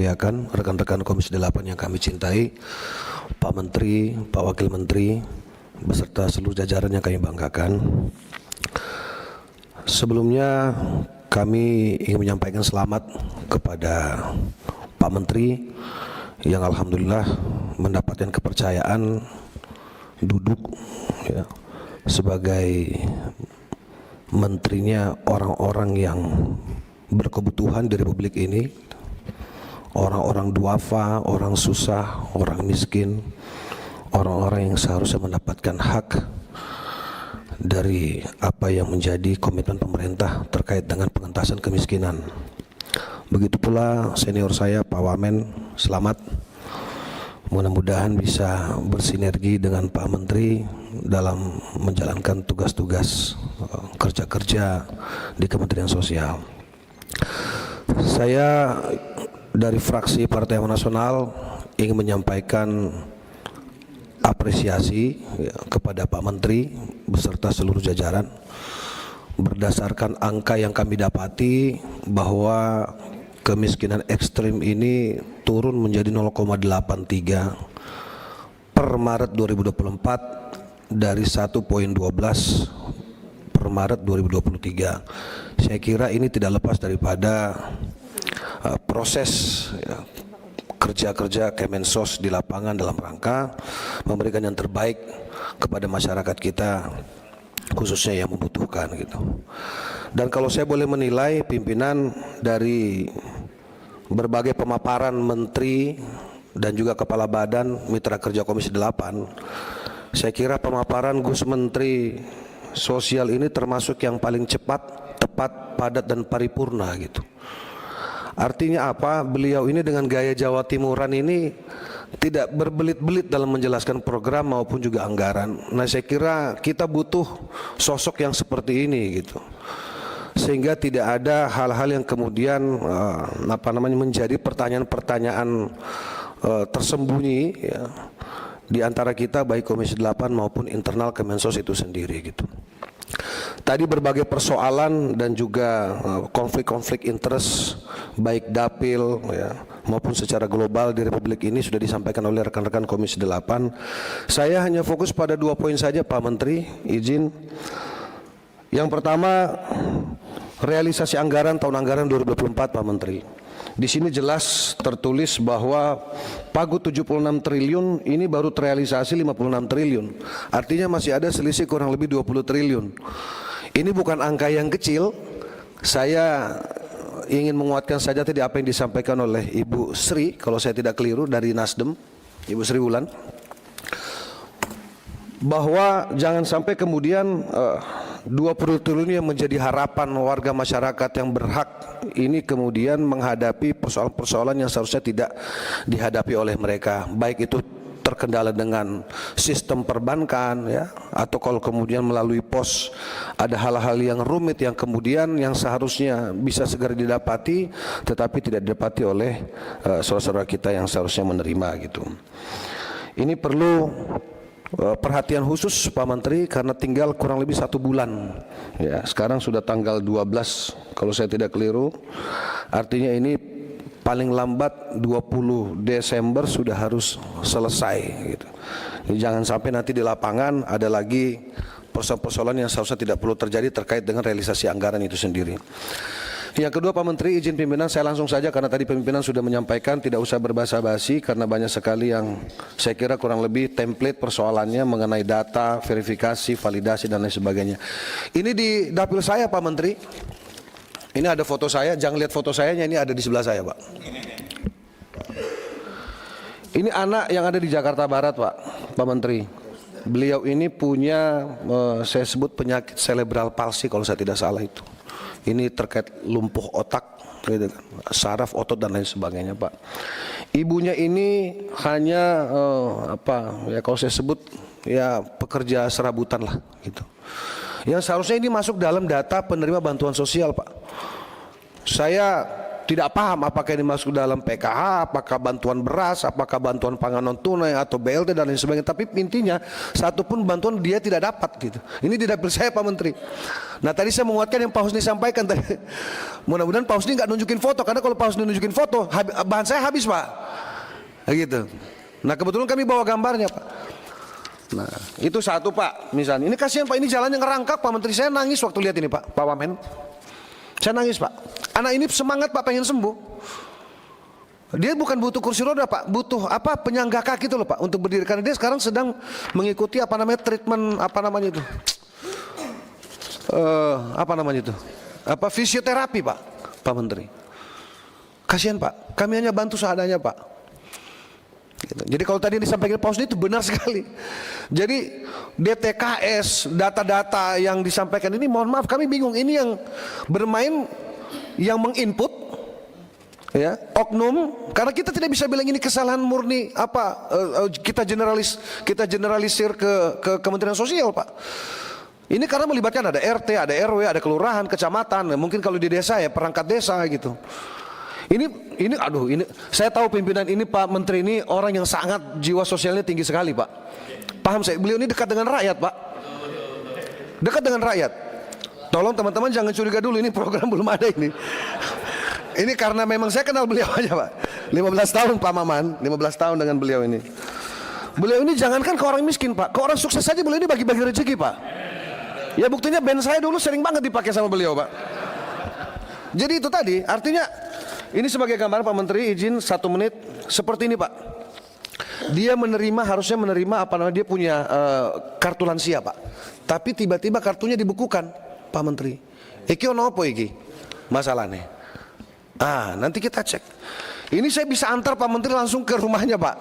muliakan, rekan-rekan Komisi 8 yang kami cintai, Pak Menteri, Pak Wakil Menteri, beserta seluruh jajaran yang kami banggakan. Sebelumnya kami ingin menyampaikan selamat kepada Pak Menteri yang alhamdulillah mendapatkan kepercayaan duduk ya, sebagai menterinya orang-orang yang berkebutuhan di Republik ini, orang-orang duafa, orang susah, orang miskin, orang-orang yang seharusnya mendapatkan hak dari apa yang menjadi komitmen pemerintah terkait dengan pengentasan kemiskinan. Begitu pula senior saya Pak Wamen, selamat. Mudah-mudahan bisa bersinergi dengan Pak Menteri dalam menjalankan tugas-tugas kerja-kerja di Kementerian Sosial. Saya dari fraksi Partai Amanat Nasional ingin menyampaikan apresiasi kepada Pak Menteri beserta seluruh jajaran berdasarkan angka yang kami dapati bahwa kemiskinan ekstrim ini turun menjadi 0,83 per Maret 2024 dari 1,12 per Maret 2023. Saya kira ini tidak lepas daripada proses kerja-kerja Kemensos di lapangan dalam rangka memberikan yang terbaik kepada masyarakat kita, khususnya yang membutuhkan gitu. Dan kalau saya boleh menilai pimpinan dari berbagai pemaparan menteri dan juga kepala badan mitra kerja Komisi 8, saya kira pemaparan Gus Menteri Sosial ini termasuk yang paling cepat, tepat, padat dan paripurna gitu. Artinya apa? Beliau ini dengan gaya Jawa Timuran ini tidak berbelit-belit dalam menjelaskan program maupun juga anggaran. Nah, saya kira kita butuh sosok yang seperti ini gitu. Sehingga tidak ada hal-hal yang kemudian menjadi pertanyaan-pertanyaan tersembunyi ya, di antara kita baik Komisi 8 maupun internal Kemensos itu sendiri gitu. Tadi berbagai persoalan dan juga konflik-konflik interest baik dapil ya, maupun secara global di Republik ini sudah disampaikan oleh rekan-rekan Komisi 8. Saya hanya fokus pada 2 poin saja Pak Menteri, izin. Yang pertama, realisasi anggaran tahun anggaran 2024 Pak Menteri. Di sini jelas tertulis bahwa pagu 76 triliun ini baru terrealisasi 56 triliun. Artinya masih ada selisih kurang lebih 20 triliun. Ini bukan angka yang kecil. Saya ingin menguatkan saja tadi apa yang disampaikan oleh Ibu Sri, kalau saya tidak keliru dari Nasdem, Ibu Sri Wulan, bahwa jangan sampai kemudian 20 triliun yang menjadi harapan warga masyarakat yang berhak ini kemudian menghadapi persoalan-persoalan yang seharusnya tidak dihadapi oleh mereka, baik itu terkendala dengan sistem perbankan ya, atau kalau kemudian melalui pos ada hal-hal yang rumit yang kemudian yang seharusnya bisa segera didapati tetapi tidak didapati oleh saudara-saudara kita yang seharusnya menerima gitu. Ini perlu perhatian khusus Pak Menteri karena tinggal kurang lebih 1 bulan ya, sekarang sudah tanggal 12 kalau saya tidak keliru, artinya ini paling lambat 20 Desember sudah harus selesai gitu. Jadi jangan sampai nanti di lapangan ada lagi persoalan-persoalan yang seharusnya tidak perlu terjadi terkait dengan realisasi anggaran itu sendiri. Yang kedua Pak Menteri, izin pimpinan saya langsung saja karena tadi pimpinan sudah menyampaikan tidak usah berbasa-basi karena banyak sekali yang saya kira kurang lebih template persoalannya mengenai data, verifikasi, validasi dan lain sebagainya. Ini di dapil saya Pak Menteri. Ini ada foto saya, jangan lihat foto saya, ini ada di sebelah saya Pak. Ini anak yang ada di Jakarta Barat Pak Menteri. Beliau ini punya saya sebut penyakit cerebral palsy kalau saya tidak salah itu. Ini terkait lumpuh otak, gitu kan, saraf, otot dan lain sebagainya Pak. Ibunya ini hanya kalau saya sebut ya pekerja serabutan lah gitu. Yang seharusnya ini masuk dalam data penerima bantuan sosial Pak. Saya tidak paham apakah ini masuk dalam PKH, apakah bantuan beras, apakah bantuan pangan non tunai atau BLT dan lain sebagainya. Tapi intinya satu pun bantuan dia tidak dapat gitu. Ini tidak saya Pak Menteri. Nah tadi saya menguatkan yang Pak Husni sampaikan tadi. Mudah-mudahan Pak Husni nggak nunjukin foto, karena kalau Pak Husni nunjukin foto bahan saya habis Pak. Gitu. Nah kebetulan kami bawa gambarnya Pak. Nah itu satu Pak. Misalnya ini kasihan Pak, ini jalannya ngerangkak Pak Menteri. Saya nangis waktu lihat ini Pak Wamen. Saya nangis Pak. Anak ini semangat Pak, pengen sembuh. Dia bukan butuh kursi roda Pak, butuh apa, penyangga kaki itu loh Pak untuk berdiri, karena dia sekarang sedang mengikuti apa namanya treatment, apa namanya itu, fisioterapi Pak Menteri. Kasihan Pak, kami hanya bantu seadanya Pak. Gitu. Jadi kalau tadi yang disampaikan Pak Husni itu benar sekali. Jadi DTKS, data-data yang disampaikan ini, mohon maaf kami bingung. Ini yang bermain, yang menginput, ya, oknum. Karena kita tidak bisa bilang ini kesalahan murni apa, kita generalisir ke Kementerian Sosial Pak. Ini karena melibatkan ada RT, ada RW, ada kelurahan, kecamatan. Mungkin kalau di desa ya perangkat desa gitu. Ini saya tahu pimpinan ini Pak Menteri ini orang yang sangat jiwa sosialnya tinggi sekali Pak. Paham saya, beliau ini dekat dengan rakyat Pak. Dekat dengan rakyat. Tolong teman-teman jangan curiga dulu, ini program belum ada ini. Ini karena memang saya kenal beliau aja Pak. 15 tahun Pak Maman, 15 tahun dengan beliau ini. Beliau ini jangankan ke orang miskin Pak, ke orang sukses saja beliau ini bagi-bagi rezeki Pak. Ya buktinya band saya dulu sering banget dipakai sama beliau Pak. Jadi itu tadi, artinya ini sebagai gambaran Pak Menteri, izin 1 menit seperti ini Pak. Dia harusnya menerima apa namanya, dia punya kartu lansia Pak. Tapi tiba-tiba kartunya dibukukan Pak Menteri. Iki ono apa iki? Masalahnya. Nanti kita cek. Ini saya bisa antar Pak Menteri langsung ke rumahnya Pak.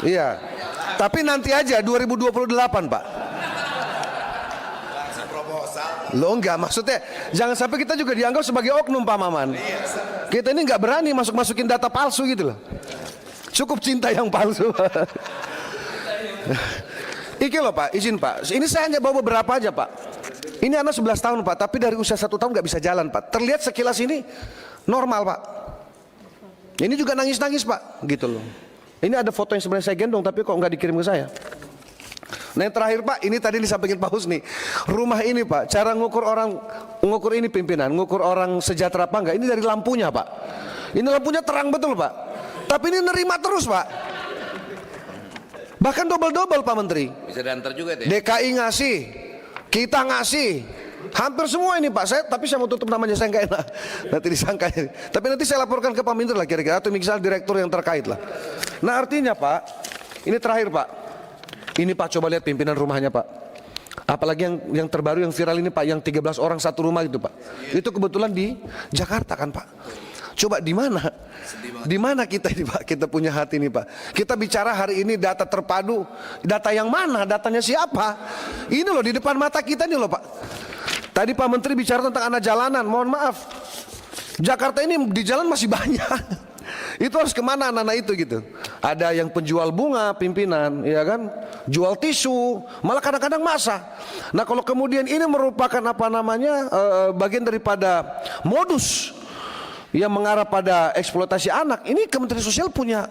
Iya. Tapi nanti aja 2028 Pak. Lo enggak, maksudnya jangan sampai kita juga dianggap sebagai oknum Pak Maman. Kita ini enggak berani masukin data palsu gitu loh. Cukup cinta yang palsu. Iki loh Pak, izin Pak. Ini saya hanya bawa beberapa aja Pak. Ini anak 11 tahun Pak, tapi dari usia 1 tahun nggak bisa jalan Pak. Terlihat sekilas ini normal Pak. Ini juga nangis-nangis Pak, gitu loh. Ini ada foto yang sebenarnya saya gendong, tapi kok nggak dikirim ke saya. Nah yang terakhir Pak, ini tadi disampaikan Pak Husni. Rumah ini Pak, cara ngukur ini pimpinan, ngukur orang sejahtera apa enggak, ini dari lampunya Pak. Ini lampunya terang betul Pak. Tapi ini nerima terus Pak. Bahkan double-double Pak Menteri. Bisa diantar juga deh. DKI ngasih, kita ngasih, hampir semua ini Pak. Tapi saya mau tutup namanya, saya nggak enak. Nanti disangka. Tapi nanti saya laporkan ke Pak Menteri lah kira-kira, atau misalnya direktur yang terkait lah. Nah artinya Pak, ini terakhir Pak. Ini Pak, coba lihat pimpinan rumahnya Pak. Apalagi yang terbaru yang viral ini Pak, yang 13 orang satu rumah itu Pak. Itu kebetulan di Jakarta kan Pak. Coba di mana? Di mana kita ini Pak? Kita punya hati ini Pak. Kita bicara hari ini data terpadu. Data yang mana? Datanya siapa? Ini loh di depan mata kita nih loh Pak. Tadi Pak Menteri bicara tentang anak jalanan. Mohon maaf, Jakarta ini di jalan masih banyak. Itu harus kemana anak-anak itu gitu. Ada yang penjual bunga pimpinan, ya kan, jual tisu, malah kadang-kadang masak. Nah kalau kemudian ini merupakan apa namanya, bagian daripada modus yang mengarah pada eksploitasi anak, ini Kementerian Sosial punya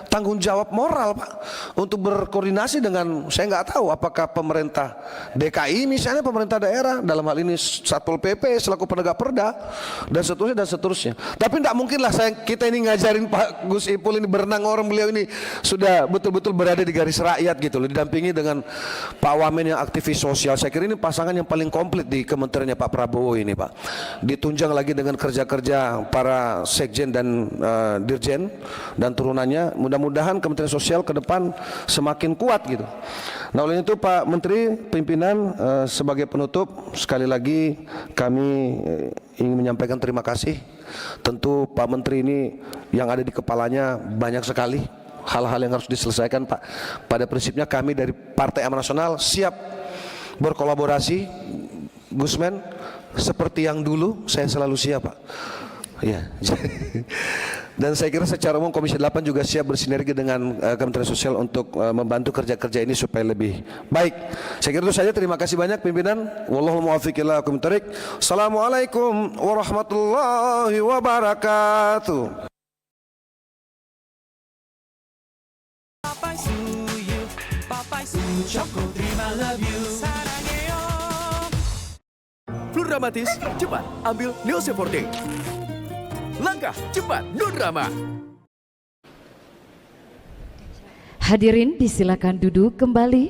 tanggung jawab moral Pak, untuk berkoordinasi dengan, saya nggak tahu apakah pemerintah DKI misalnya, pemerintah daerah, dalam hal ini Satpol PP selaku penegak perda dan seterusnya. Tapi tidak mungkin lah kita ini ngajarin Pak Gus Ipul ini berenang, orang beliau ini sudah betul-betul berada di garis rakyat gitu loh, didampingi dengan Pak Wamen yang aktivis sosial. Saya kira ini pasangan yang paling komplit di kementeriannya Pak Prabowo ini Pak. Ditunjang lagi dengan kerja-kerja para sekjen dan dirjen dan turunannya. Mudah-mudahan Kementerian Sosial ke depan semakin kuat gitu. Nah oleh itu Pak Menteri, pimpinan, sebagai penutup sekali lagi kami ingin menyampaikan terima kasih. Tentu Pak Menteri ini yang ada di kepalanya banyak sekali hal-hal yang harus diselesaikan Pak. Pada prinsipnya kami dari Partai Amanat Nasional siap berkolaborasi, Gusmen, seperti yang dulu saya selalu siap Pak. Ya, Dan saya kira secara umum Komisi 8 juga siap bersinergi dengan Kementerian Sosial untuk membantu kerja-kerja ini supaya lebih baik. Saya kira itu saja. Terima kasih banyak pimpinan. Wallahul muwaffiq ila aqwamit thoriq. Assalamualaikum warahmatullahi wabarakatuh. Papai suyu, choco terima love you. Sarangeo. Flu dramatis, cepat ambil Neose Forte. Langkah cepat non-drama. Hadirin disilakan duduk kembali.